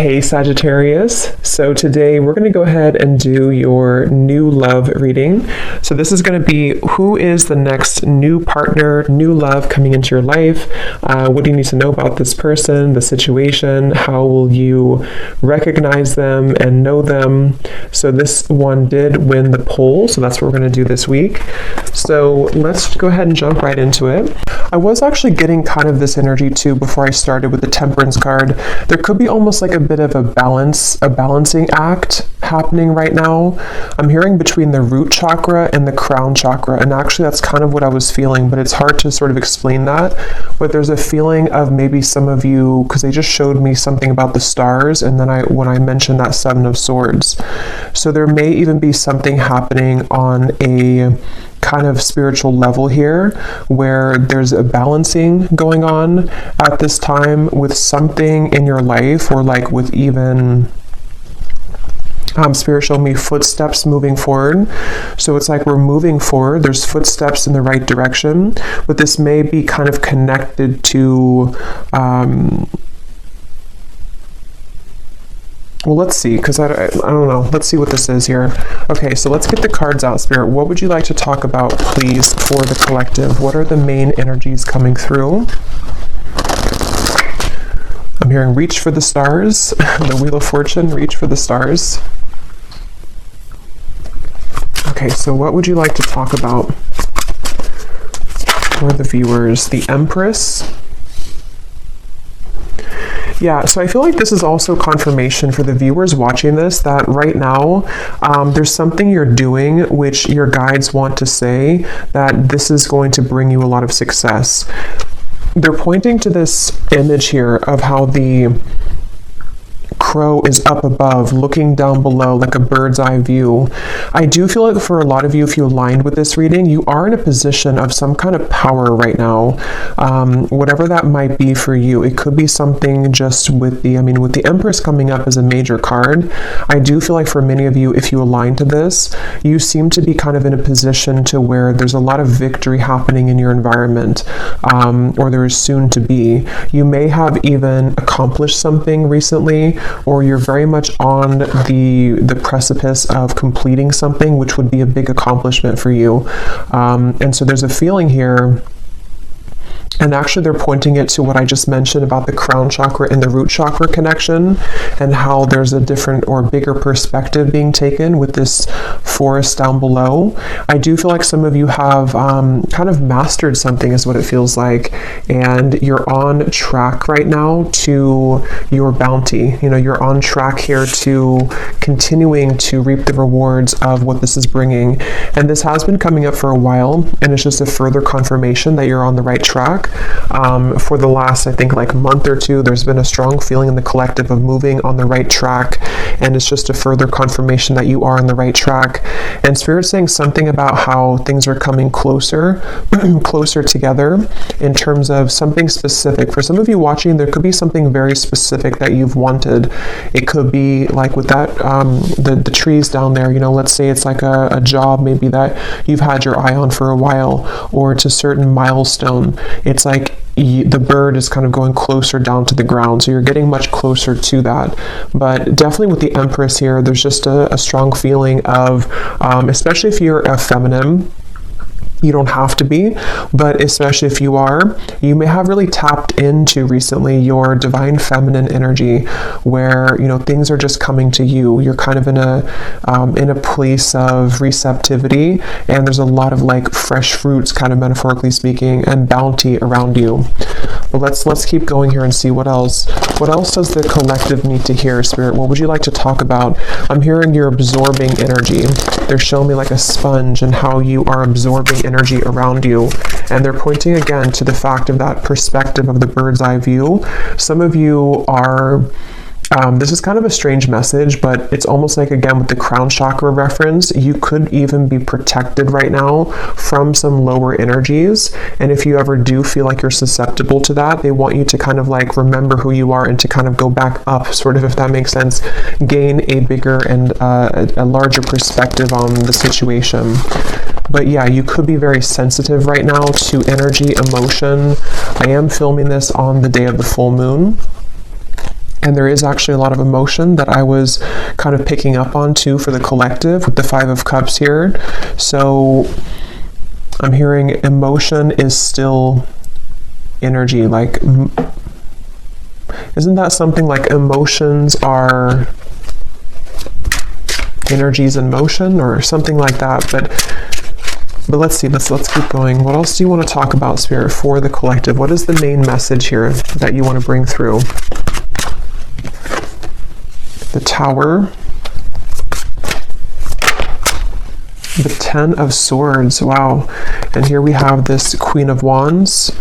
Hey Sagittarius, so today we're going to go ahead and do your new love reading. So this is going to be who is the next new partner, new love coming into your life. What do you need to know about this person, the situation? How will you recognize them and know them? So this one did win the poll, so that's what we're going to do this week. So let's go ahead and jump right into it. I was actually getting kind of this energy too before I started with the Temperance card. There could be almost like a bit of a balancing act happening right now. I'm hearing between the root chakra and the crown chakra, and actually that's kind of what I was feeling, but it's hard to sort of explain that. But there's a feeling of maybe some of you, because they just showed me something about the stars, and then when I mentioned that Seven of Swords. So there may even be something happening on a kind of spiritual level here where there's a balancing going on at this time with something in your life, or like with even spiritual me footsteps moving forward. So it's like we're moving forward, there's footsteps in the right direction, but this may be kind of connected to well, let's see, because I don't know. Let's see what this is here. Okay, so let's get the cards out, Spirit. What would you like to talk about, please, for the collective? What are the main energies coming through? I'm hearing reach for the stars. The Wheel of Fortune, reach for the stars. Okay, so what would you like to talk about for the viewers? The Empress. Yeah, so I feel like this is also confirmation for the viewers watching this that right now there's something you're doing which your guides want to say that this is going to bring you a lot of success. They're pointing to this image here of how the crow is up above looking down below like a bird's eye view. I do feel like for a lot of you, if you aligned with this reading, you are in a position of some kind of power right now, whatever that might be for you. It could be something just with the Empress coming up as a major card. I do feel like for many of you, if you align to this, you seem to be kind of in a position to where there's a lot of victory happening in your environment, or there is soon to be. You may have even accomplished something recently, or you're very much on the precipice of completing something, which would be a big accomplishment for you. And so there's a feeling here, and actually they're pointing it to what I just mentioned about the crown chakra and the root chakra connection, and how there's a different or bigger perspective being taken with this forest down below. I do feel like some of you have kind of mastered something is what it feels like, and you're on track right now to your bounty. You know, you're on track here to continuing to reap the rewards of what this is bringing. And this has been coming up for a while, and it's just a further confirmation that you're on the right track. For the last, I think, like month or two, there's been a strong feeling in the collective of moving on the right track, and it's just a further confirmation that you are on the right track. And Spirit's saying something about how things are coming closer together in terms of something specific. For some of you watching, there could be something very specific that you've wanted. It could be like with that the trees down there, you know, let's say it's like a job maybe that you've had your eye on for a while, or it's a certain milestone. It's like the bird is kind of going closer down to the ground, so you're getting much closer to that. But definitely with the Empress here, there's just a strong feeling of, especially if you're a feminine, you don't have to be, but especially if you are, you may have really tapped into recently your divine feminine energy, where, you know, things are just coming to you. You're kind of in a place of receptivity, and there's a lot of like fresh fruits, kind of metaphorically speaking, and bounty around you. But let's keep going here and see what else. What else does the collective need to hear, Spirit? What would you like to talk about? I'm hearing you're absorbing energy. They're showing me like a sponge and how you are absorbing energy around you. And they're pointing again to the fact of that perspective of the bird's eye view. Some of you are this is kind of a strange message, but it's almost like, again, with the crown chakra reference, you could even be protected right now from some lower energies. And if you ever do feel like you're susceptible to that, they want you to kind of like remember who you are and to kind of go back up, sort of, if that makes sense, gain a bigger and a larger perspective on the situation. But yeah, you could be very sensitive right now to energy, emotion. I am filming this on the day of the full moon. And there is actually a lot of emotion that I was kind of picking up on too for the collective with the Five of Cups here. So I'm hearing emotion is still energy. Like, isn't that something like emotions are energies in motion or something like that? But let's see, let's keep going. What else do you want to talk about, Spirit, for the collective? What is the main message here that you want to bring through? The Tower, the Ten of Swords, wow. And here we have this Queen of Wands.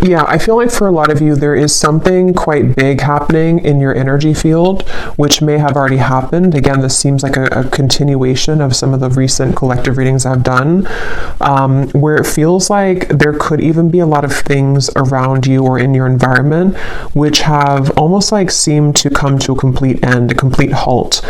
Yeah, I feel like for a lot of you, there is something quite big happening in your energy field, which may have already happened. Again, this seems like a continuation of some of the recent collective readings I've done, where it feels like there could even be a lot of things around you or in your environment, which have almost like seemed to come to a complete end, a complete halt.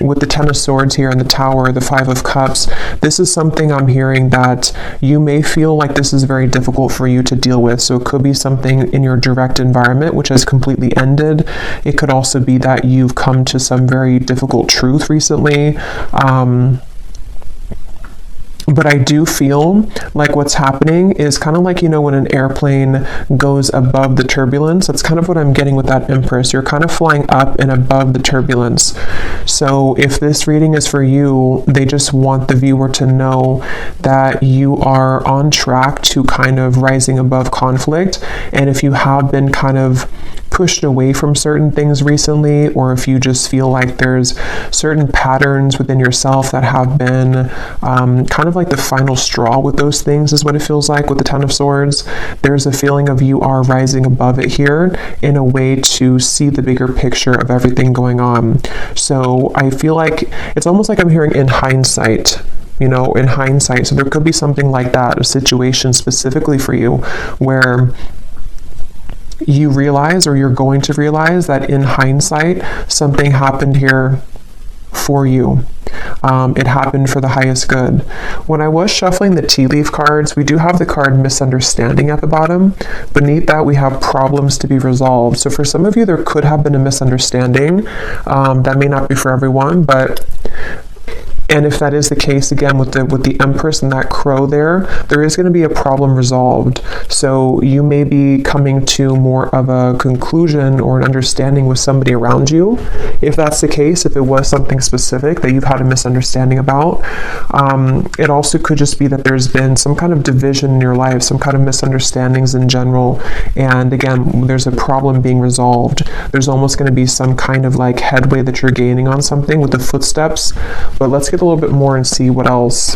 With the Ten of Swords here and the Tower, the Five of Cups, this is something I'm hearing that you may feel like this is very difficult for you to deal with. So it could be something in your direct environment which has completely ended. It could also be that you've come to some very difficult truth recently. But I do feel like what's happening is kind of like, you know, when an airplane goes above the turbulence, that's kind of what I'm getting with that Empress. You're kind of flying up and above the turbulence. So if this reading is for you, they just want the viewer to know that you are on track to kind of rising above conflict. And if you have been kind of pushed away from certain things recently, or if you just feel like there's certain patterns within yourself that have been kind of like the final straw with those things, is what it feels like with the Ten of Swords. There's a feeling of you are rising above it here in a way to see the bigger picture of everything going on. So I feel like it's almost like I'm hearing in hindsight, you know, in hindsight. So there could be something like that, a situation specifically for you where you realize, or you're going to realize, that in hindsight something happened here for you. It happened for the highest good. When I was shuffling the tea leaf cards, we do have the card misunderstanding at the bottom. Beneath that, we have problems to be resolved. So for some of you, there could have been a misunderstanding. That may not be for everyone, but and if that is the case, again, with the Empress and that crow there is going to be a problem resolved. So you may be coming to more of a conclusion or an understanding with somebody around you. If that's the case, if it was something specific that you've had a misunderstanding about, it also could just be that there's been some kind of division in your life, some kind of misunderstandings in general. And again, there's a problem being resolved. There's almost going to be some kind of like headway that you're gaining on something with the footsteps. But let's get a little bit more and see what else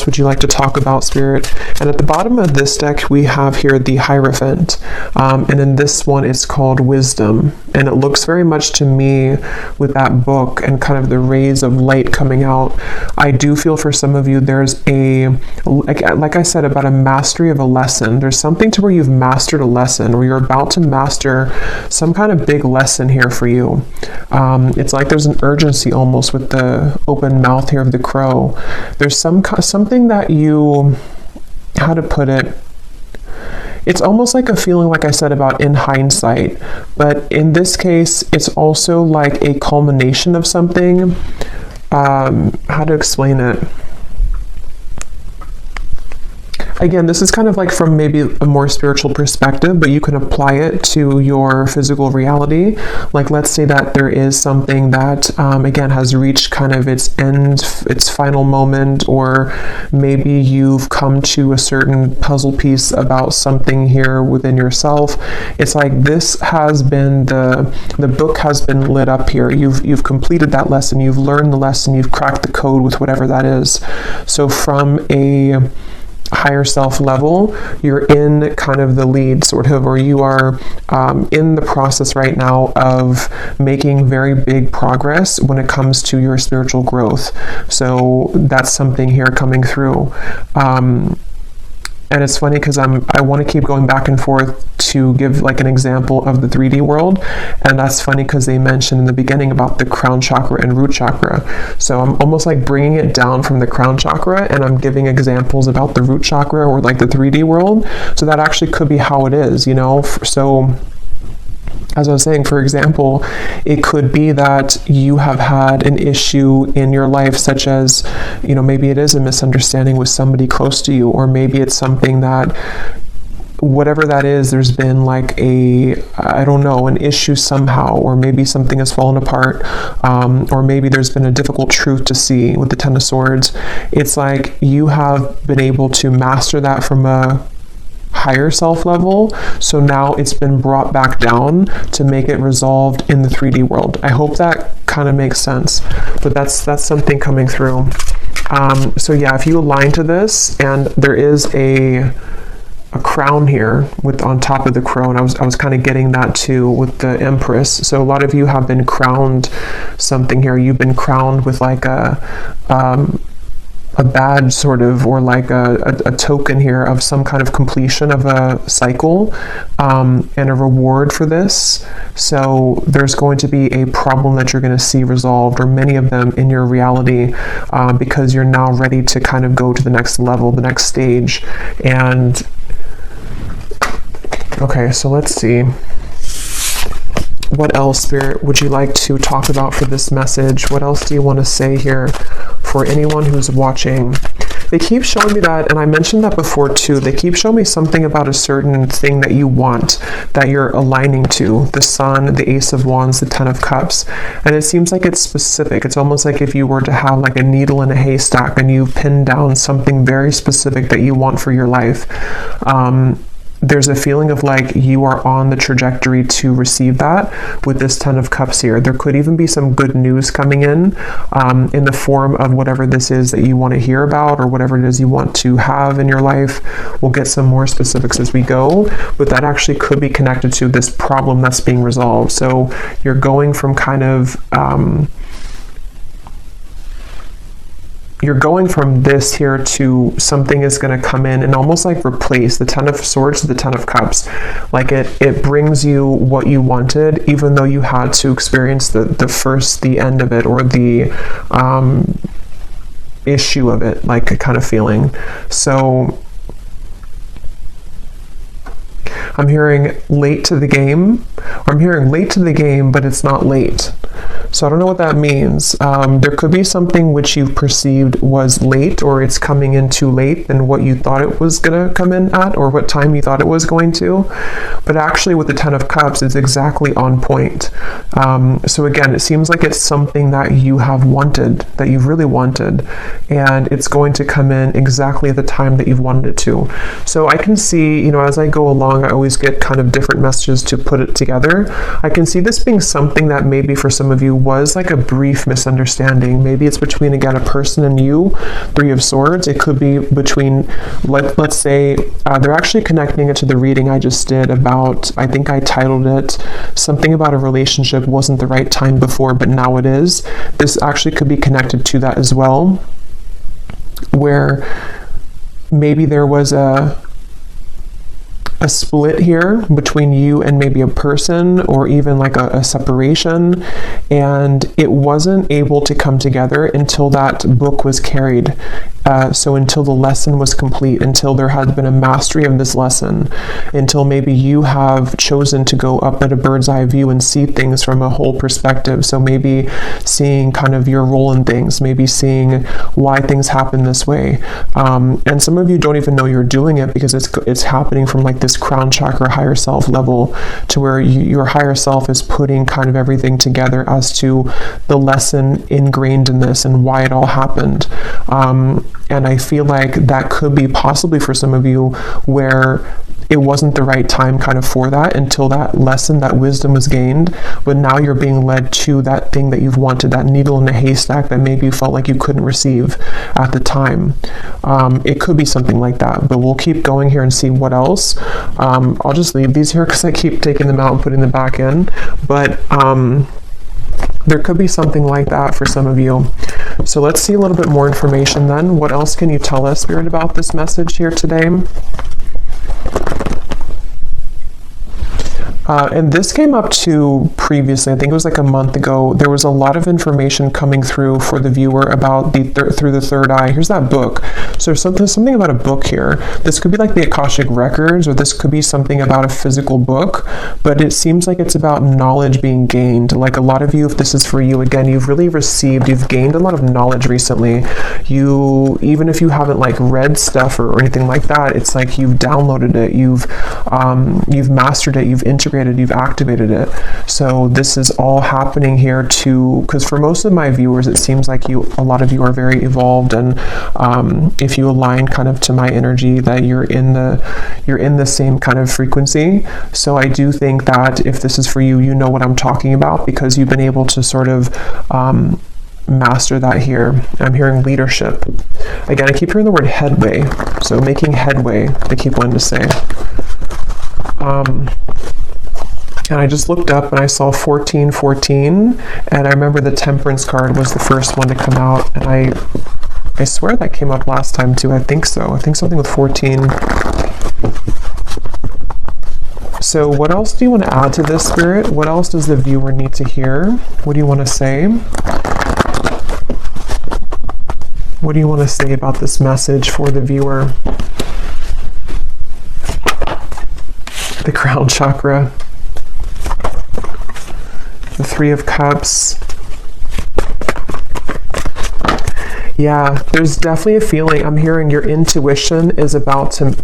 would you like to talk about, Spirit? And at the bottom of this deck, we have here the Hierophant. And in this one, it's called Wisdom. And it looks very much to me with that book and kind of the rays of light coming out. I do feel for some of you, there's like I said, about a mastery of a lesson. There's something to where you've mastered a lesson, or you're about to master some kind of big lesson here for you. It's like there's an urgency almost with the open mouth here of the crow. There's something that you, how to put it, it's almost like a feeling, like I said, about in hindsight, but in this case, it's also like a culmination of something. How to explain it? Again, this is kind of like from maybe a more spiritual perspective, but you can apply it to your physical reality. Like, let's say that there is something that, again, has reached kind of its end, its final moment, or maybe you've come to a certain puzzle piece about something here within yourself. It's like this has been, the book has been lit up here. You've completed that lesson. You've learned the lesson. You've cracked the code with whatever that is. So from a higher self level, you're in kind of the lead, sort of, or you are in the process right now of making very big progress when it comes to your spiritual growth. So that's something here coming through. And it's funny because I want to keep going back and forth to give like an example of the 3D world. And that's funny because they mentioned in the beginning about the crown chakra and root chakra. So I'm almost like bringing it down from the crown chakra, and I'm giving examples about the root chakra or like the 3D world. So that actually could be how it is, you know? So as I was saying, for example, it could be that you have had an issue in your life, such as, you know, maybe it is a misunderstanding with somebody close to you, or maybe it's something that, whatever that is, there's been like I don't know, an issue somehow, or maybe something has fallen apart, or maybe there's been a difficult truth to see with the Ten of Swords. It's like you have been able to master that from a higher self level, so now it's been brought back down to make it resolved in the 3D world. I hope that kind of makes sense, but that's something coming through. So yeah, if you align to this, and there is a crown here with on top of the crown, I was kind of getting that too with the Empress. So a lot of you have been crowned something here. You've been crowned with like a badge sort of, or like a token here of some kind of completion of a cycle, and a reward for this. So there's going to be a problem that you're going to see resolved, or many of them in your reality, because you're now ready to kind of go to the next level, the next stage. And okay, so let's see. What else, Spirit, would you like to talk about for this message? What else do you want to say here for anyone who's watching? They keep showing me that, and I mentioned that before too, they keep showing me something about a certain thing that you want, that you're aligning to. The Sun, the Ace of Wands, the Ten of Cups. And it seems like it's specific. It's almost like if you were to have like a needle in a haystack and you pin down something very specific that you want for your life. There's a feeling of like you are on the trajectory to receive that with this Ten of Cups here. There could even be some good news coming in the form of whatever this is that you want to hear about, or whatever it is you want to have in your life. We'll get some more specifics as we go, but that actually could be connected to this problem that's being resolved. So you're going from kind of you're going from this here to something is going to come in and almost like replace the Ten of Swords to the Ten of Cups. Like it brings you what you wanted, even though you had to experience the end of it, or the issue of it, like a kind of feeling. So I'm hearing late to the game, or I'm hearing late to the game, but it's not late. So I don't know what that means. There could be something which you perceived was late, or it's coming in too late than what you thought it was going to come in at, or what time you thought it was going to. But actually with the Ten of Cups, it's exactly on point. So again, it seems like it's something that you have wanted, that you really wanted, and it's going to come in exactly at the time that you've wanted it to. So I can see, you know, as I go along, I always get kind of different messages to put it together. I can see this being something that maybe for some of you was like a brief misunderstanding. Maybe it's between, again, a person and you, Three of Swords. It could be between, let's say, they're actually connecting it to the reading I just did about, I think I titled it something about a relationship wasn't the right time before, but now it is. This actually could be connected to that as well, where maybe there was a split here between you and maybe a person, or even like a separation, and it wasn't able to come together until that book was carried. So until the lesson was complete, until there had been a mastery of this lesson, until maybe you have chosen to go up at a bird's eye view and see things from a whole perspective. So maybe seeing kind of your role in things, maybe seeing why things happen this way. And some of you don't even know you're doing it, because it's happening from like this crown chakra higher self level, to where your higher self is putting kind of everything together as to the lesson ingrained in this and why it all happened. And I feel like that could be possibly for some of you where it wasn't the right time kind of for that, until that lesson, that wisdom was gained, but now you're being led to that thing that you've wanted, that needle in a haystack that maybe you felt like you couldn't receive at the time. It could be something like that, but we'll keep going here and see what else. I'll just leave these here because I keep taking them out and putting them back in, but there could be something like that for some of you. So let's see a little bit more information then. What else can you tell us, Spirit, about this message here today? And this came up too previously. I think it was like a month ago. There was a lot of information coming through for the viewer about through the third eye. Here's that book. So there's something about a book here. This could be like the Akashic Records, or this could be something about a physical book, but it seems like it's about knowledge being gained. Like a lot of you, if this is for you, again, you've gained a lot of knowledge recently. Even if you haven't like read stuff or anything like that, it's like you've downloaded it, you've mastered it, you've integrated, you've activated it. So this is all happening here too, because for most of my viewers, it seems like a lot of you are very evolved, and if you align kind of to my energy, that you're in the same kind of frequency. So I do think that if this is for you, you know what I'm talking about, because you've been able to sort of master that here. I'm hearing leadership. Again, I keep hearing the word headway. So making headway, they keep wanting to say. And I just looked up and I saw 1414, and I remember the Temperance card was the first one to come out, and I swear that came up last time too. I think so. I think something with 14. So what else do you want to add to this, Spirit? What else does the viewer need to hear? What do you want to say? What do you want to say about this message for the viewer? The crown chakra. The Three of Cups. Yeah, there's definitely a feeling. I'm hearing your intuition is about to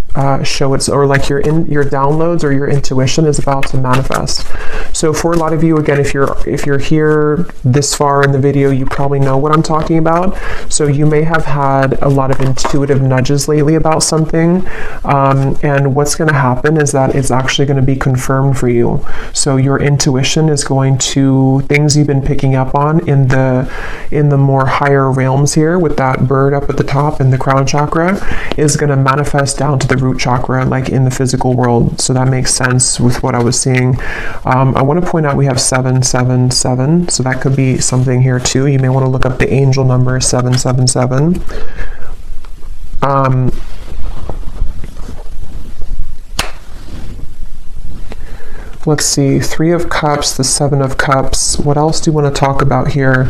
show its, or like your downloads or your intuition is about to manifest. So for a lot of you, again, if you're here this far in the video, you probably know what I'm talking about. So you may have had a lot of intuitive nudges lately about something, and what's going to happen is that it's actually going to be confirmed for you. So your intuition is going to, things you've been picking up on in the more higher realms here, with that bird up at the top in the crown chakra, is going to manifest down to the root chakra, like in the physical world. So that makes sense with what I was seeing. I want to point out we have 777, so that could be something here too. You may want to look up the angel number 777. Let's see, Three of Cups, the Seven of Cups. What else do you want to talk about here?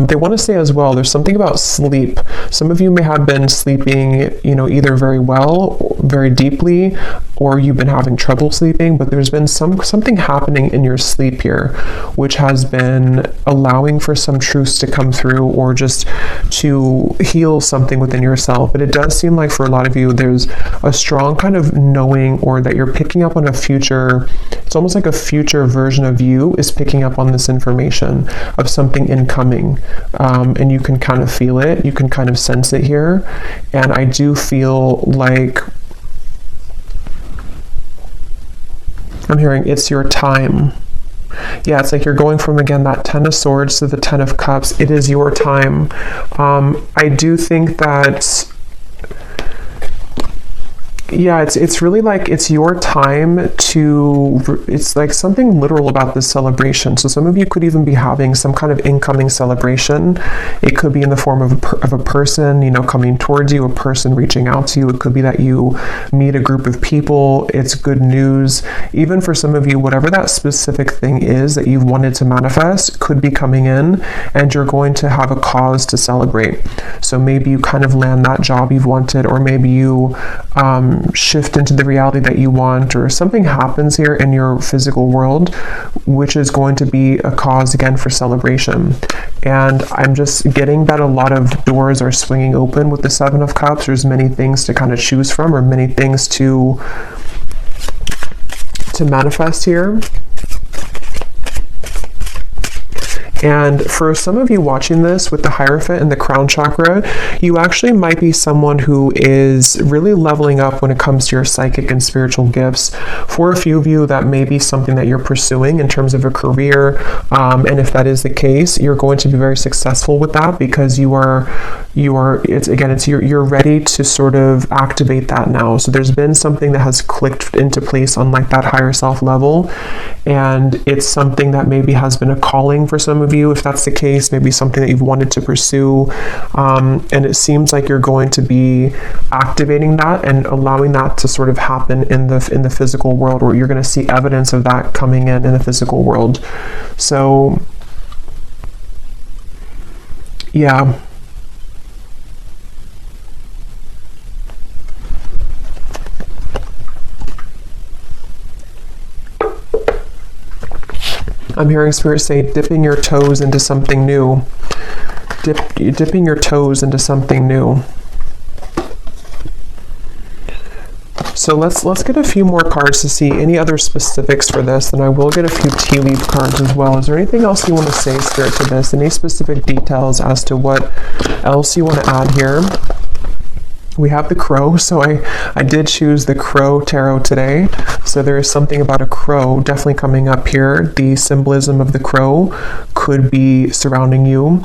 They want to say as well, there's something about sleep. Some of you may have been sleeping, either very well, very deeply, or you've been having trouble sleeping, but there's been something happening in your sleep here, which has been allowing for some truths to come through, or just to heal something within yourself. But it does seem like for a lot of you, there's a strong kind of knowing, or that you're picking up on a future. It's almost like a future version of you is picking up on this information of something incoming, and you can kind of feel it, you can kind of sense it here. And I do feel like I'm hearing it's your time. Yeah, it's like you're going from, again, that Ten of Swords to the Ten of Cups. It is your time. I do think that, yeah, it's really like it's your time to, it's like something literal about this celebration. So some of you could even be having some kind of incoming celebration. It could be in the form of a person, coming towards you, a person reaching out to you. It could be that you meet a group of people. It's good news. Even for some of you, whatever that specific thing is that you've wanted to manifest could be coming in, and you're going to have a cause to celebrate. So maybe you kind of land that job you've wanted, or maybe you shift into the reality that you want, or something happens here in your physical world, which is going to be a cause again for celebration. And I'm just getting that a lot of doors are swinging open with the Seven of Cups. There's many things to kind of choose from, or many things to manifest here. And for some of you watching this with the Hierophant and the crown chakra, you actually might be someone who is really leveling up when it comes to your psychic and spiritual gifts. For a few of you, that may be something that you're pursuing in terms of a career. And if that is the case, you're going to be very successful with that, because you're ready to sort of activate that now. So there's been something that has clicked into place on like that higher self level. And it's something that maybe has been a calling for some of of you, if that's the case, maybe something that you've wanted to pursue, and it seems like you're going to be activating that and allowing that to sort of happen in the physical world, or you're going to see evidence of that coming in the physical world. So yeah. I'm hearing Spirit say dipping your toes into something new. Dipping your toes into something new. So let's get a few more cards to see any other specifics for this, and I will get a few tea leaf cards as well. Is there anything else you want to say, Spirit, to this? Any specific details as to what else you want to add here? We have the crow, so I did choose the crow tarot today. So there is something about a crow definitely coming up here. The symbolism of the crow could be surrounding you.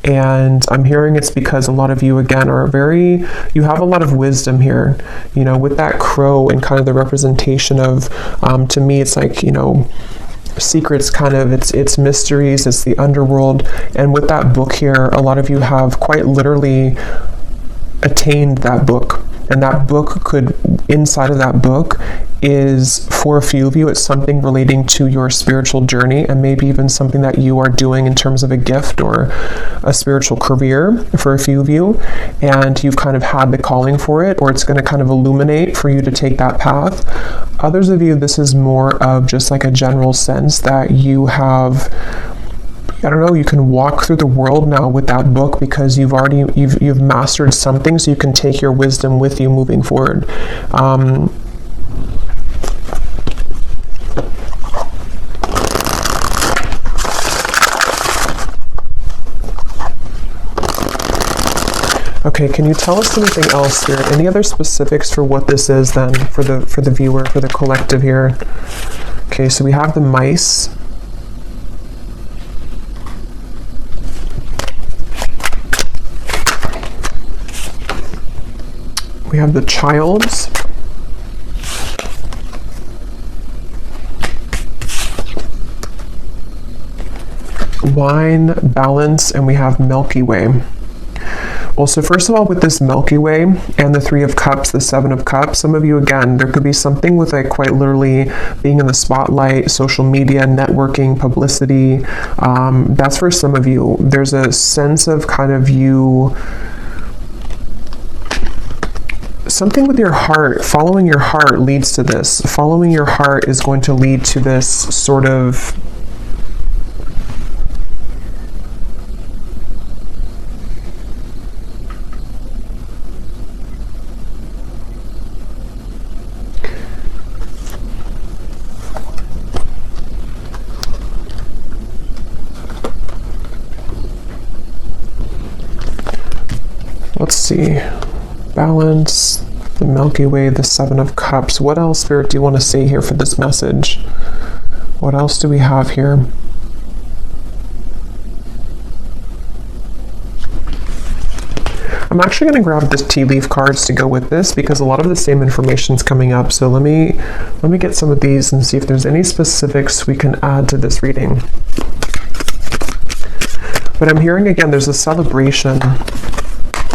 And I'm hearing it's because a lot of you, again, you have a lot of wisdom here, you know, with that crow and kind of the representation of, to me, it's like, you know, secrets, kind of, it's mysteries, it's the underworld. And with that book here, a lot of you have quite literally attained that book. And that book could, inside of that book is, for a few of you, it's something relating to your spiritual journey, and maybe even something that you are doing in terms of a gift or a spiritual career for a few of you, and you've kind of had the calling for it, or it's going to kind of illuminate for you to take that path. Others of you, this is more of just like a general sense that you have, I don't know, you can walk through the world now with that book because you've mastered something, so you can take your wisdom with you moving forward. Okay, can you tell us anything else, Spirit? Any other specifics for what this is then, for the viewer, for the collective here? Okay, so we have the mice. We have the childs. Wine, balance, and we have Milky Way. Well, so first of all, with this Milky Way and the Three of Cups, the Seven of Cups, some of you, again, there could be something with like quite literally being in the spotlight, social media, networking, publicity. That's for some of you. There's a sense of kind of you, something with your heart, following your heart leads to this. Following your heart is going to lead to this sort of let's see, balance, the Milky Way, the Seven of Cups. What else, Spirit, do you want to say here for this message? What else do we have here? I'm actually going to grab this tea leaf cards to go with this because a lot of the same information is coming up. So let me get some of these and see if there's any specifics we can add to this reading. But I'm hearing, again, there's a celebration.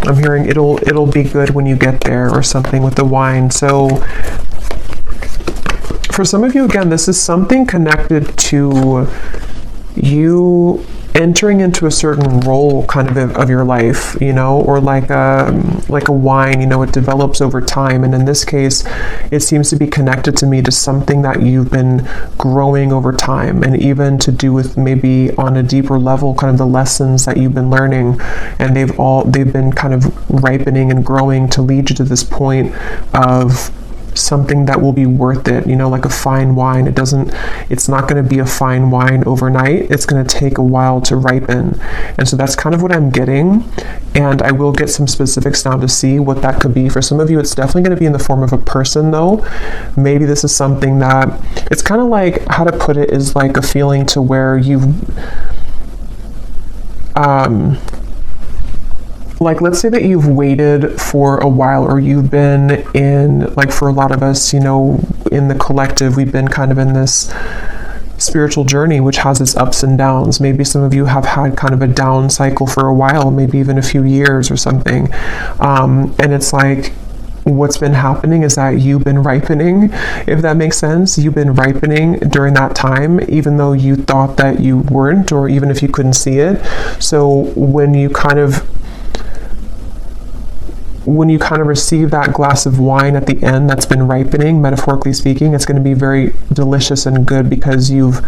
I'm hearing it'll be good when you get there, or something with the wine. So for some of you, again, this is something connected to you entering into a certain role kind of your life, you know, or like a wine, you know, it develops over time. And in this case, it seems to be connected to me to something that you've been growing over time, and even to do with maybe on a deeper level, kind of the lessons that you've been learning, and they've been kind of ripening and growing to lead you to this point of something that will be worth it, you know, like a fine wine. It's not going to be a fine wine overnight. It's going to take a while to ripen. And so that's kind of what I'm getting. And I will get some specifics now to see what that could be. For some of you, it's definitely going to be in the form of a person, though. Maybe this is something that, it's kind of like, how to put it, is like a feeling to where you've, like, let's say that you've waited for a while, or you've been in, like, for a lot of us, you know, in the collective, we've been kind of in this spiritual journey, which has its ups and downs. Maybe some of you have had kind of a down cycle for a while, maybe even a few years or something. And it's like, what's been happening is that you've been ripening, if that makes sense. You've been ripening during that time, even though you thought that you weren't, or even if you couldn't see it. So when you kind of receive that glass of wine at the end that's been ripening, metaphorically speaking, it's going to be very delicious and good because you've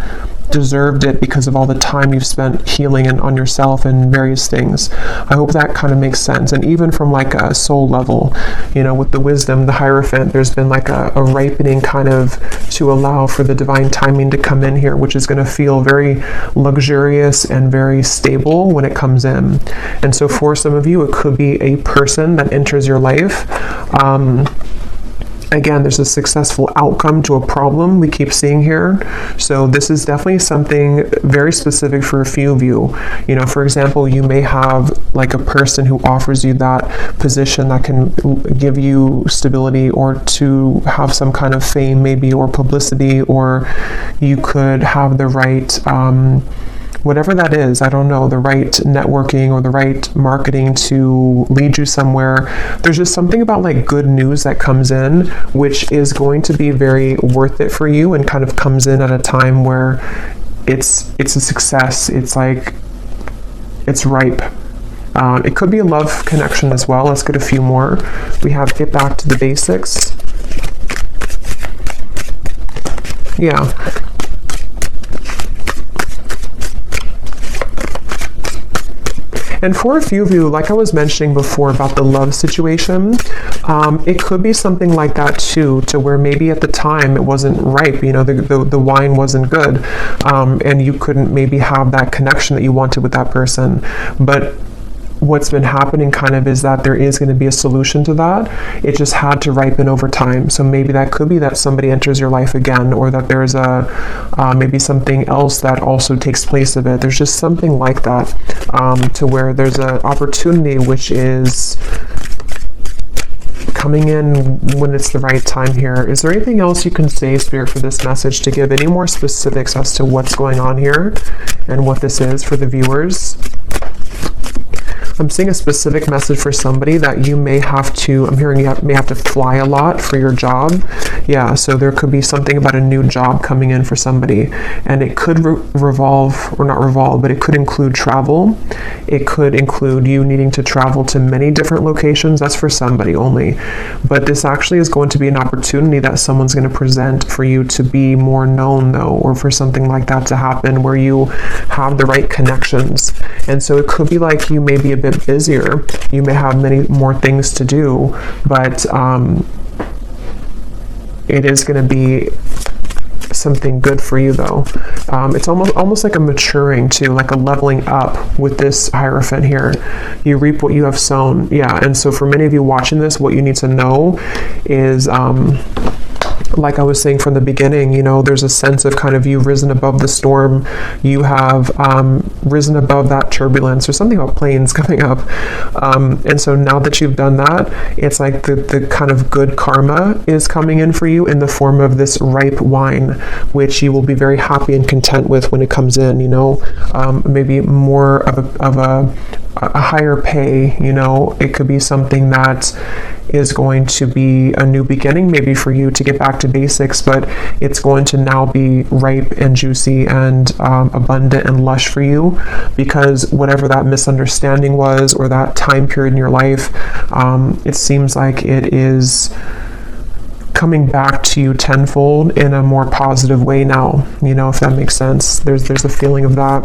deserved it because of all the time you've spent healing and on yourself and various things. I hope that kind of makes sense. And even from like a soul level, you know, with the wisdom, the Hierophant, there's been like a ripening kind of to allow for the divine timing to come in here, which is going to feel very luxurious and very stable when it comes in. And so for some of you, it could be a person that enters your life. Again, there's a successful outcome to a problem we keep seeing here. So this is definitely something very specific for a few of you. You know, for example, you may have like a person who offers you that position that can give you stability, or to have some kind of fame maybe, or publicity, or you could have the right whatever that is, I don't know, the right networking or the right marketing to lead you somewhere. There's just something about like good news that comes in, which is going to be very worth it for you, and kind of comes in at a time where it's a success. It's like, it's ripe. It could be a love connection as well. Let's get a few more. We have get back to the basics. Yeah. And for a few of you, like I was mentioning before about the love situation, it could be something like that too, to where maybe at the time it wasn't ripe, you know, the wine wasn't good, and you couldn't maybe have that connection that you wanted with that person. But what's been happening kind of is that there is going to be a solution to that. It just had to ripen over time. So maybe that could be that somebody enters your life again, or that there's maybe something else that also takes place of it. There's just something like that, to where there's an opportunity which is coming in when it's the right time here. Is there anything else you can say, Spirit, for this message, to give any more specifics as to what's going on here and what this is for the viewers? I'm seeing a specific message for somebody that you may have to, I'm hearing you may have to fly a lot for your job. Yeah, so there could be something about a new job coming in for somebody, and it could revolve, or not revolve, but it could include travel. It could include you needing to travel to many different locations. That's for somebody only. But this actually is going to be an opportunity that someone's going to present for you to be more known though, or for something like that to happen where you have the right connections. And so it could be like you may be a bit busier, you may have many more things to do, but it is going to be something good for you though. It's almost like a maturing too, like a leveling up with this Hierophant here. You reap what you have sown. Yeah, and so for many of you watching this, what you need to know is like I was saying from the beginning, you know, there's a sense of kind of you've risen above the storm. You have risen above that turbulence, or something about planes coming up. And so now that you've done that, it's like the kind of good karma is coming in for you in the form of this ripe wine, which you will be very happy and content with when it comes in, you know, maybe more of a higher pay, you know. It could be something that is going to be a new beginning, maybe for you to get back to basics, but it's going to now be ripe and juicy and abundant and lush for you, because whatever that misunderstanding was, or that time period in your life, it seems like it is coming back to you tenfold in a more positive way now, you know, if that makes sense. There's a feeling of that.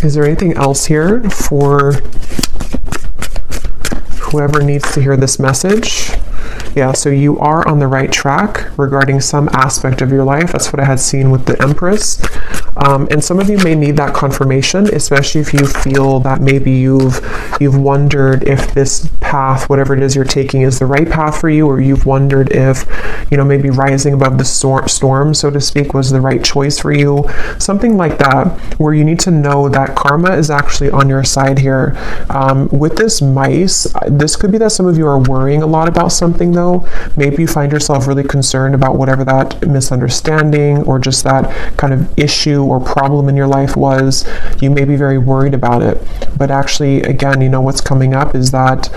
Is there anything else here for whoever needs to hear this message? Yeah, so you are on the right track regarding some aspect of your life. That's what I had seen with the Empress. And some of you may need that confirmation, especially if you feel that maybe you've wondered if this path, whatever it is you're taking, is the right path for you, or you've wondered if, maybe rising above the storm, so to speak, was the right choice for you. Something like that, where you need to know that karma is actually on your side here. With this mice, this could be that some of you are worrying a lot about something, though. Maybe you find yourself really concerned about whatever that misunderstanding or just that kind of issue or problem in your life was. You may be very worried about it, but actually, again, what's coming up is that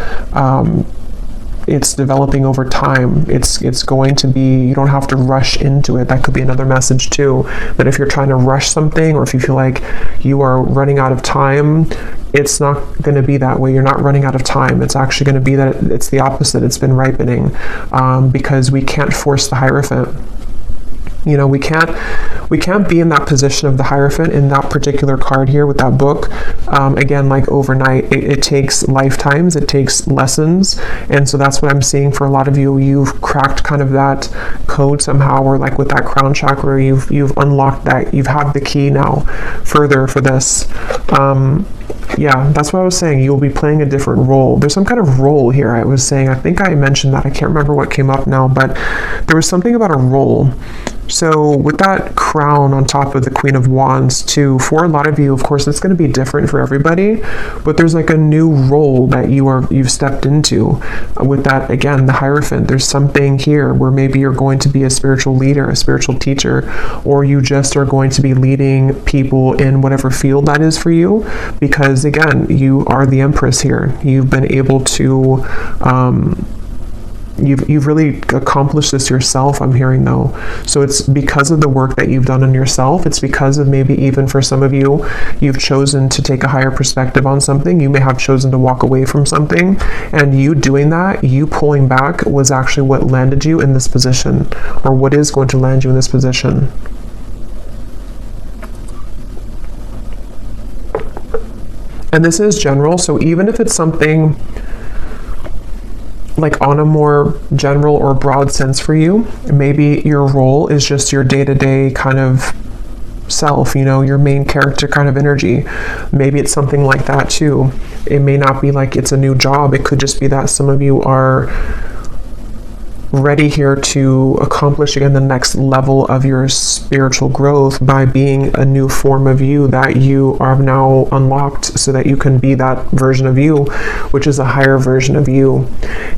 it's developing over time. It's going to be, you don't have to rush into it. That could be another message too, that if you're trying to rush something, or if you feel like you are running out of time, it's not going to be that way. You're not running out of time. It's actually going to be that it's the opposite. It's been ripening, because we can't force the Hierophant. We can't be in that position of the Hierophant in that particular card here with that book. Again, like overnight, it takes lifetimes, it takes lessons. And so that's what I'm seeing for a lot of you. You've cracked kind of that code somehow, or like with that crown chakra, you've unlocked that. You've had the key now further for this. Yeah, that's what I was saying. You'll be playing a different role. There's some kind of role here. I was saying, I think I mentioned that. I can't remember what came up now, but there was something about a role. So with that crown on top of the Queen of Wands too, for a lot of you, of course, it's going to be different for everybody, but there's like a new role that you've stepped into with that. Again, the Hierophant, there's something here where maybe you're going to be a spiritual leader, a spiritual teacher, or you just are going to be leading people in whatever field that is for you, because again, you are the Empress here. You've been able to, You've really accomplished this yourself, I'm hearing though. So it's because of the work that you've done on yourself. It's because of maybe even for some of you, you've chosen to take a higher perspective on something. You may have chosen to walk away from something, and you doing that, you pulling back, was actually what landed you in this position, or what is going to land you in this position. And this is general, so even if it's something like on a more general or broad sense for you, maybe your role is just your day-to-day kind of self, your main character kind of energy. Maybe it's something like that too. It may not be like it's a new job. It could just be that some of you are ready here to accomplish again the next level of your spiritual growth by being a new form of you that you are now unlocked, so that you can be that version of you, which is a higher version of you.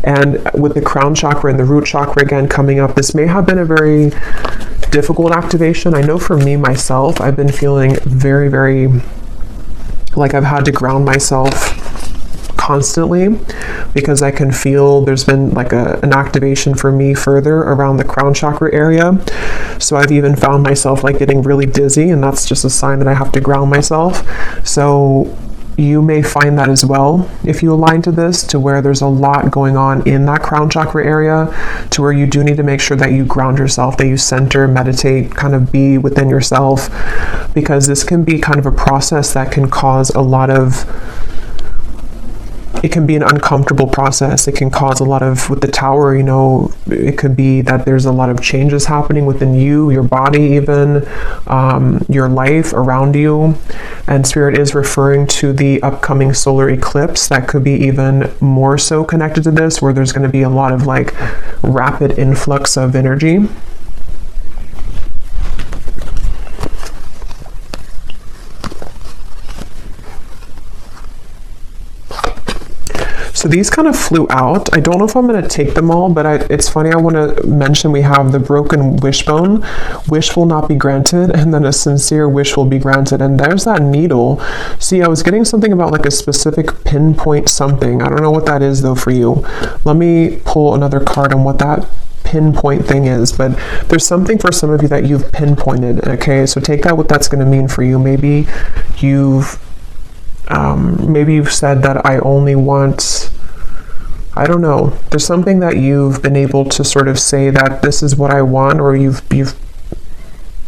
And with the crown chakra and the root chakra again coming up, this may have been a very difficult activation. I know for me myself, I've been feeling very, very like I've had to ground myself constantly, because I can feel there's been like an activation for me further around the crown chakra area. So I've even found myself like getting really dizzy, and that's just a sign that I have to ground myself. So you may find that as well if you align to this, to where there's a lot going on in that crown chakra area, to where you do need to make sure that you ground yourself, that you center, meditate, kind of be within yourself, because this can be kind of a process that can cause a lot of, it can be an uncomfortable process. It can cause a lot of, with the tower, it could be that there's a lot of changes happening within you, your body even, your life around you. And Spirit is referring to the upcoming solar eclipse that could be even more so connected to this, where there's going to be a lot of like rapid influx of energy. So these kind of flew out. I don't know if I'm going to take them all, but it's funny. I want to mention we have the broken wishbone. Wish will not be granted, and then a sincere wish will be granted. And there's that needle. See, I was getting something about like a specific pinpoint something. I don't know what that is though for you. Let me pull another card on what that pinpoint thing is, but there's something for some of you that you've pinpointed. Okay, so take that what that's going to mean for you. Maybe you've said that I only want, I don't know, there's something that you've been able to sort of say that this is what I want, or you've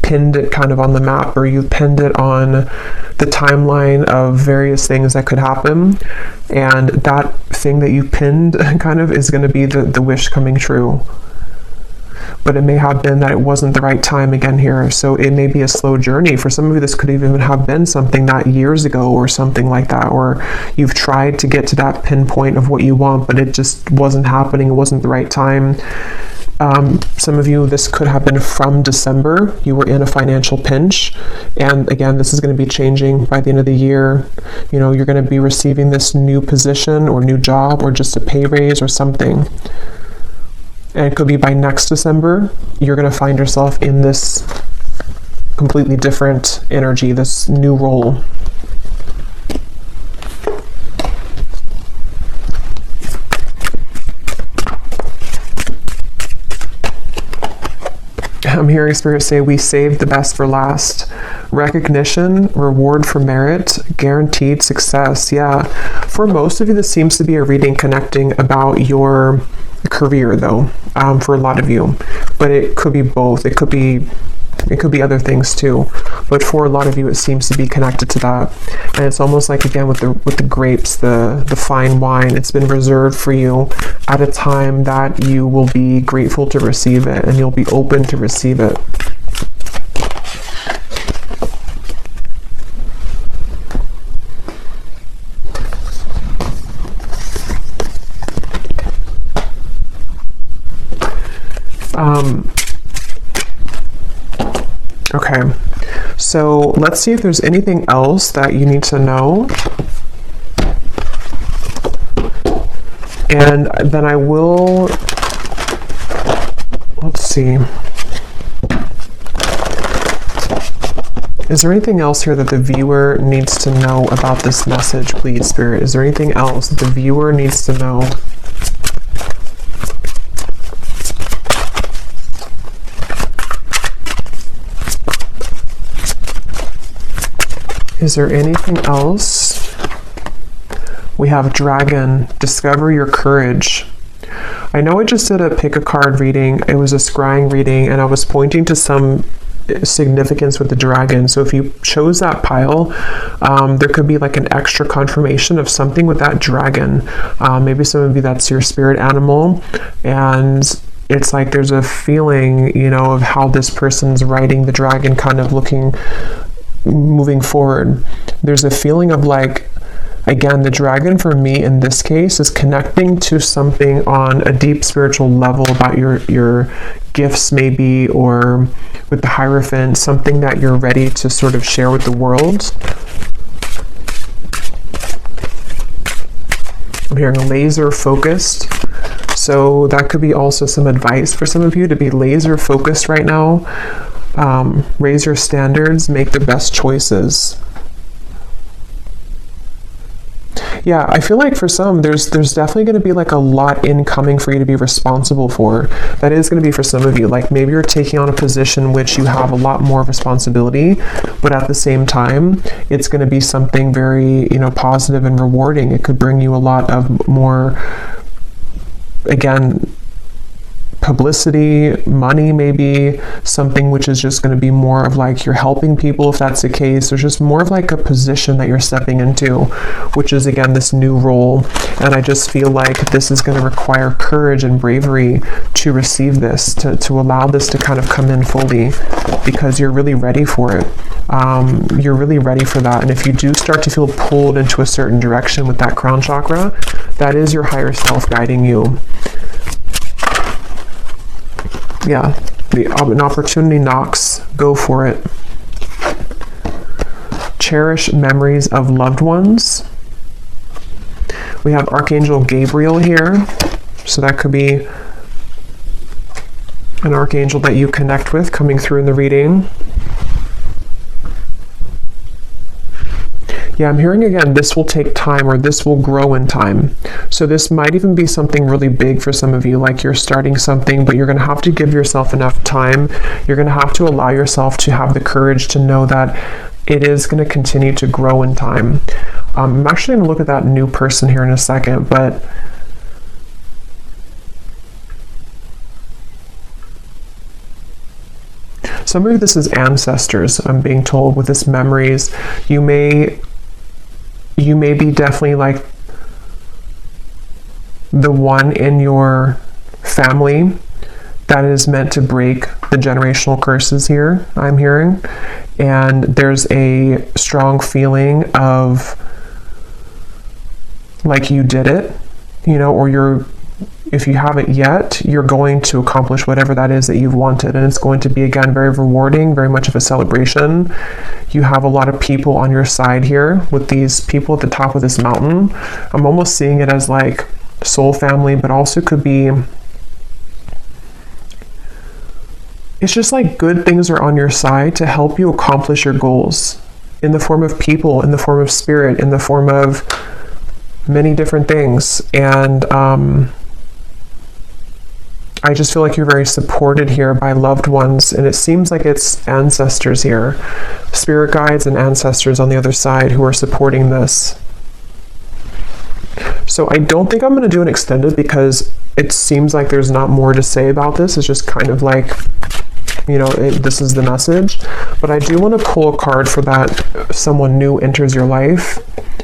pinned it kind of on the map, or you've pinned it on the timeline of various things that could happen, and that thing that you pinned kind of is going to be the wish coming true. but it may have been that it wasn't the right time again here. So it may be a slow journey. For some of you, this could even have been something that years ago or something like that, or you've tried to get to that pinpoint of what you want, but it just wasn't happening. It wasn't the right time. Some of you, this could have been from December. You were in a financial pinch. And again, this is going to be changing by the end of the year. You know, you're going to be receiving this new position or new job or just a pay raise or something. And it could be by next December, you're going to find yourself in this completely different energy, this new role. I'm hearing Spirit say, we saved the best for last. Recognition, reward for merit, guaranteed success. Yeah, for most of you, this seems to be a reading connecting about your career, though, for a lot of you. But it could be both. It could be other things too. But for a lot of you, it seems to be connected to that. And it's almost like, again, with the grapes, the fine wine, it's been reserved for you at a time that you will be grateful to receive it, and you'll be open to receive it. Okay, so let's see if there's anything else that you need to know. And then I will, let's see. Is there anything else here that the viewer needs to know about this message, please, Spirit? Is there anything else that the viewer needs to know? Is there anything else? We have Dragon. Discover your courage. I know I just did a pick a card reading. It was a scrying reading, and I was pointing to some significance with the dragon. So if you chose that pile, there could be like an extra confirmation of something with that dragon. Maybe some of you, that's your spirit animal, and it's like there's a feeling, you know, of how this person's riding the dragon, kind of moving forward. There's a feeling of like, again, the dragon for me in this case is connecting to something on a deep spiritual level about your gifts maybe, or with the Hierophant, something that you're ready to sort of share with the world. I'm hearing laser focused. So that could be also some advice for some of you to be laser focused right now. Raise your standards, make the best choices. Yeah, I feel like for some, there's definitely going to be like a lot incoming for you to be responsible for. That is going to be for some of you. Like maybe you're taking on a position which you have a lot more responsibility, but at the same time, it's going to be something very, you know, positive and rewarding. It could bring you a lot of more, again, publicity, money, maybe something which is just going to be more of like you're helping people, if that's the case. There's just more of like a position that you're stepping into, which is again this new role. And I just feel like this is going to require courage and bravery to receive this, to allow this to kind of come in fully, because you're really ready for it. You're really ready for that. And if you do start to feel pulled into a certain direction with that crown chakra, that is your higher self guiding you. Yeah, an opportunity knocks, go for it. Cherish memories of loved ones. We have Archangel Gabriel here, so that could be an archangel that you connect with coming through in the reading. Yeah, I'm hearing again, this will take time, or this will grow in time. So this might even be something really big for some of you, like you're starting something, but you're going to have to give yourself enough time. You're going to have to allow yourself to have the courage to know that it is going to continue to grow in time. I'm actually going to look at that new person here in a second, but some of you, this is ancestors, I'm being told, with this memories. You may be definitely like the one in your family that is meant to break the generational curses here, I'm hearing. And there's a strong feeling of like you did it, you know, or if you haven't yet, you're going to accomplish whatever that is that you've wanted. And it's going to be, again, very rewarding, very much of a celebration. You have a lot of people on your side here with these people at the top of this mountain. I'm almost seeing it as like soul family, but also could be, it's just like good things are on your side to help you accomplish your goals in the form of people, in the form of spirit, in the form of many different things. And I just feel like you're very supported here by loved ones, and it seems like it's ancestors here, spirit guides and ancestors on the other side who are supporting this. So I don't think I'm going to do an extended because it seems like there's not more to say about this. It's just kind of like, you know, this is the message. But I do want to pull a card for that someone new enters your life.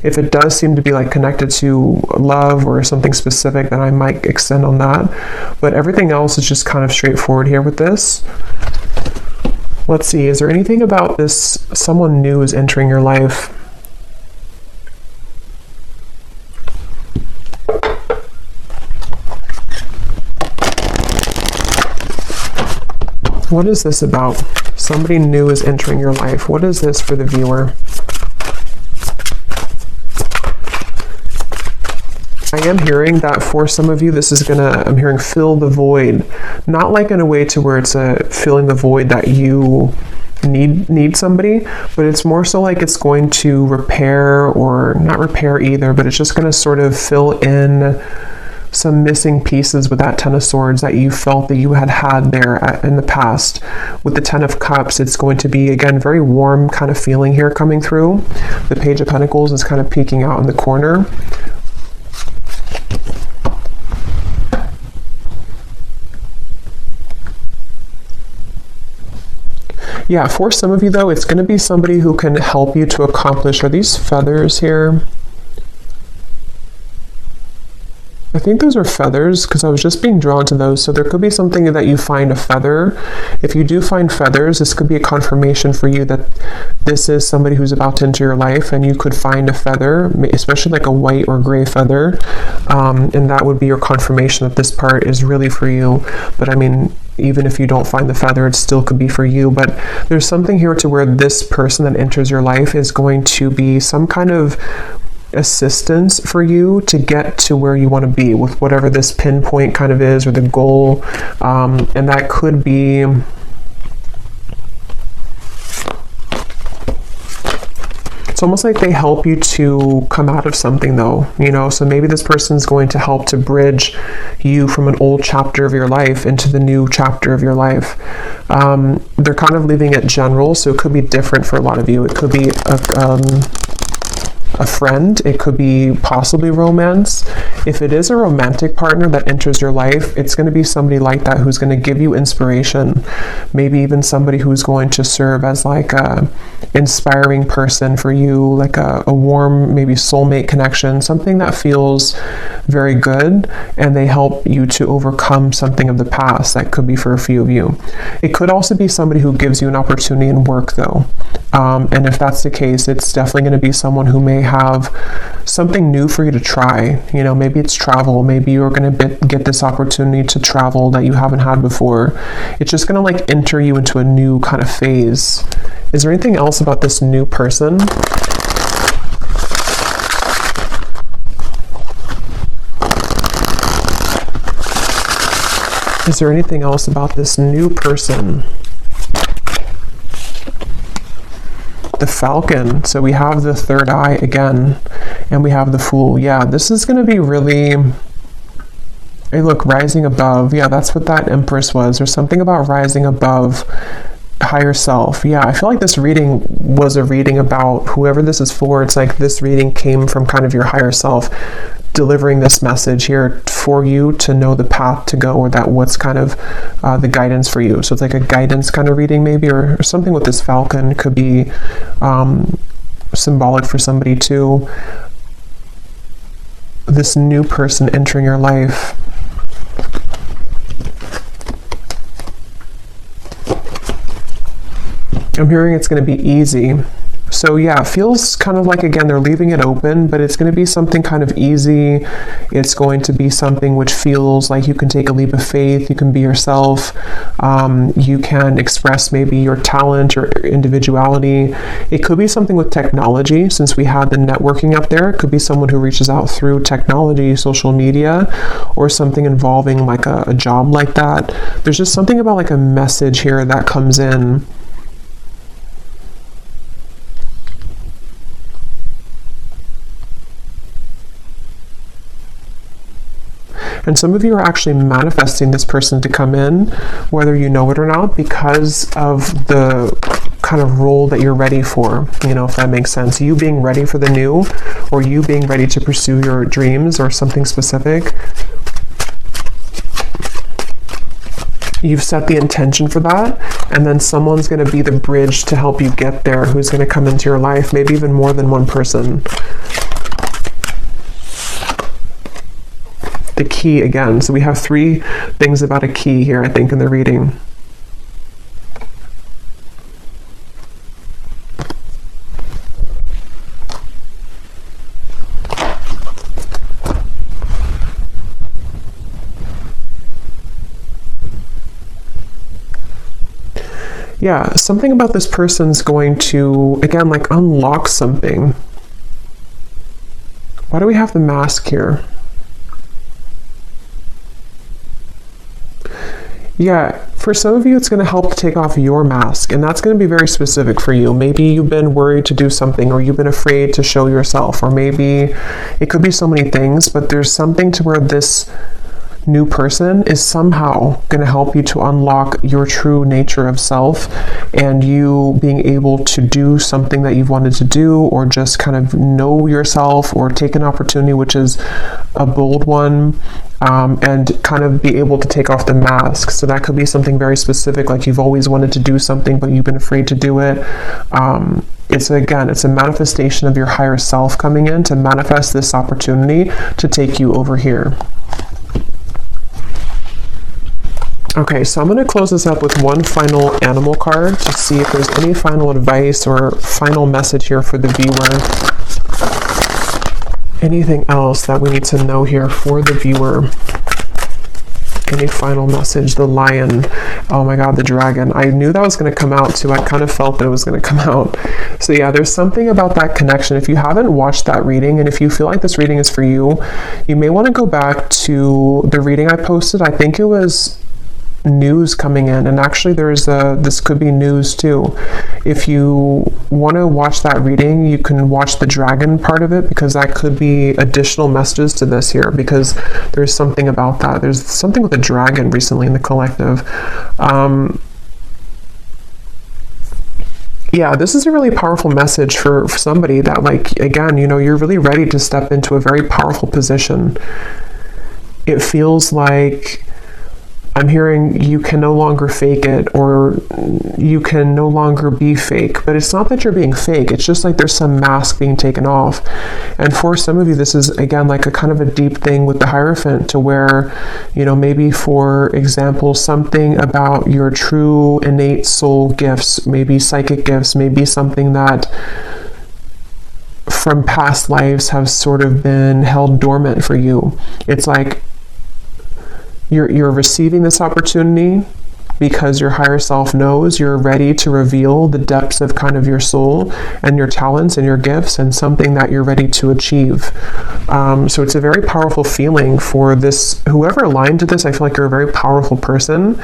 If it does seem to be like connected to love or something specific, then I might extend on that. But everything else is just kind of straightforward here with this. Let's see, is there anything about this someone new is entering your life? What is this about? Somebody new is entering your life. What is this for the viewer? I am hearing that for some of you, this is gonna, I'm hearing fill the void. Not like in a way to where it's filling the void that you need somebody, but it's more so like it's going to repair, or not repair either, but it's just gonna sort of fill in some missing pieces with that Ten of Swords that you felt that you had there in the past. With the Ten of Cups, it's going to be, again, very warm kind of feeling here coming through. The Page of Pentacles is kind of peeking out in the corner. Yeah, for some of you though, it's going to be somebody who can help you to accomplish, are these feathers here? I think those are feathers because I was just being drawn to those. So there could be something that you find a feather. If you do find feathers, this could be a confirmation for you that this is somebody who's about to enter your life, and you could find a feather, especially like a white or gray feather. And that would be your confirmation that this part is really for you. But I mean, even if you don't find the feather, it still could be for you. But there's something here to where this person that enters your life is going to be some kind of assistance for you to get to where you want to be with whatever this pinpoint kind of is, or the goal. And that could be, it's almost like they help you to come out of something though, you know. So maybe this person's going to help to bridge you from an old chapter of your life into the new chapter of your life. They're kind of leaving it general, so it could be different for a lot of you. It could be a friend, it could be possibly romance. If it is a romantic partner that enters your life, it's going to be somebody like that who's going to give you inspiration. Maybe even somebody who's going to serve as like a inspiring person for you, like a warm, maybe soulmate connection, something that feels very good, and they help you to overcome something of the past. That could be for a few of you. It could also be somebody who gives you an opportunity in work though. And if that's the case, it's definitely going to be someone who may have something new for you to try. You know, maybe it's travel. Maybe you're going to get this opportunity to travel that you haven't had before. It's just going to like enter you into a new kind of phase. Is there anything else about this new person? Is there anything else about this new person? The Falcon. So we have the third eye again, and we have the Fool. Yeah, this is going to be really, hey look, rising above. Yeah, that's what that Empress was. There's something about rising above higher self. Yeah, I feel like this reading was a reading about whoever this is for. It's like this reading came from kind of your higher self delivering this message here for you to know the path to go, or that what's kind of the guidance for you. So it's like a guidance kind of reading maybe, or something with this Falcon could be symbolic for somebody too. This new person entering your life. I'm hearing it's going to be easy. So yeah, it feels kind of like, again, they're leaving it open, but it's going to be something kind of easy. It's going to be something which feels like you can take a leap of faith. You can be yourself. You can express maybe your talent or individuality. It could be something with technology, since we had the networking up there. It could be someone who reaches out through technology, social media, or something involving like a job like that. There's just something about like a message here that comes in. And some of you are actually manifesting this person to come in, whether you know it or not, because of the kind of role that you're ready for, you know, if that makes sense. You being ready for the new, or you being ready to pursue your dreams or something specific. You've set the intention for that, and then someone's going to be the bridge to help you get there, who's going to come into your life, maybe even more than one person. The key again. So we have 3 things about a key here, I think, in the reading. Yeah, something about this person's going to, again, like unlock something. Why do we have the mask here? Yeah, for some of you, it's going to help to take off your mask, and that's going to be very specific for you. Maybe you've been worried to do something, or you've been afraid to show yourself, or maybe it could be so many things, but there's something to where this new person is somehow going to help you to unlock your true nature of self, and you being able to do something that you've wanted to do, or just kind of know yourself, or take an opportunity which is a bold one, and kind of be able to take off the mask. So that could be something very specific, like you've always wanted to do something but you've been afraid to do it. It's a manifestation of your higher self coming in to manifest this opportunity to take you over here. Okay, so I'm going to close this up with one final animal card to see if there's any final advice or final message here for the viewer. Anything else that we need to know here for the viewer? Any final message? The lion. Oh my god, the dragon. I knew that was going to come out too. I kind of felt that it was going to come out. So yeah, there's something about that connection. If you haven't watched that reading, and if you feel like this reading is for you, you may want to go back to the reading I posted. I think it was news coming in, and actually this could be news too. If you want to watch that reading, you can watch the dragon part of it, because that could be additional messages to this here, because there's something about that. There's something with the dragon recently in the collective. Yeah, this is a really powerful message for somebody that, like, again, you know, you're really ready to step into a very powerful position. It feels like I'm hearing you can no longer fake it, or you can no longer be fake. But it's not that you're being fake. It's just like there's some mask being taken off. And for some of you, this is, again, like a kind of a deep thing with the Hierophant, to where, you know, maybe, for example, something about your true innate soul gifts, maybe psychic gifts, maybe something that from past lives have sort of been held dormant for you. It's like you're receiving this opportunity because your higher self knows you're ready to reveal the depths of kind of your soul and your talents and your gifts, and something that you're ready to achieve. So it's a very powerful feeling for this, whoever aligned to this. I feel like you're a very powerful person,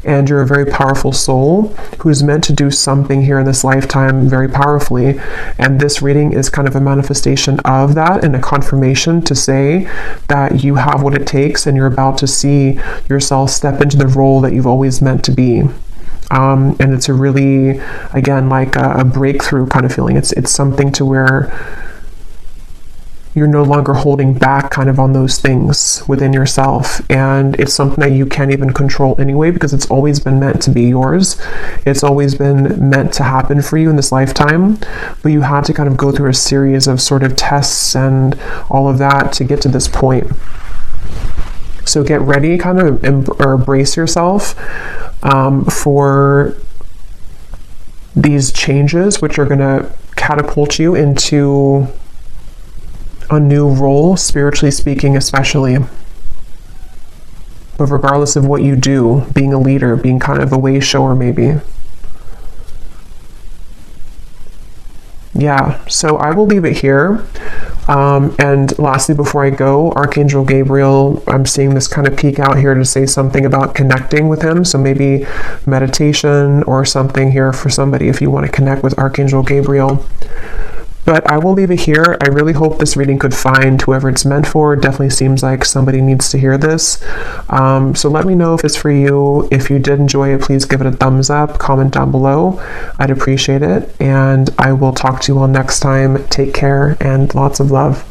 and you're a very powerful soul who's meant to do something here in this lifetime very powerfully. And this reading is kind of a manifestation of that, and a confirmation to say that you have what it takes, and you're about to see yourself step into the role that you've always meant to be. And it's a really, again, like a breakthrough kind of feeling. It's something to where you're no longer holding back kind of on those things within yourself, and it's something that you can't even control anyway, because it's always been meant to be yours. It's always been meant to happen for you in this lifetime, but you had to kind of go through a series of sort of tests and all of that to get to this point. So get ready, kind of, or brace yourself for these changes, which are going to catapult you into a new role, spiritually speaking, especially. But regardless of what you do, being a leader, being kind of a way shower maybe. Yeah, so I will leave it here. And lastly, before I go, Archangel Gabriel, I'm seeing this kind of peek out here to say something about connecting with him. So maybe meditation or something here for somebody if you want to connect with Archangel Gabriel. But I will leave it here. I really hope this reading could find whoever it's meant for. It definitely seems like somebody needs to hear this. So let me know if it's for you. If you did enjoy it, please give it a thumbs up, comment down below. I'd appreciate it. And I will talk to you all next time. Take care and lots of love.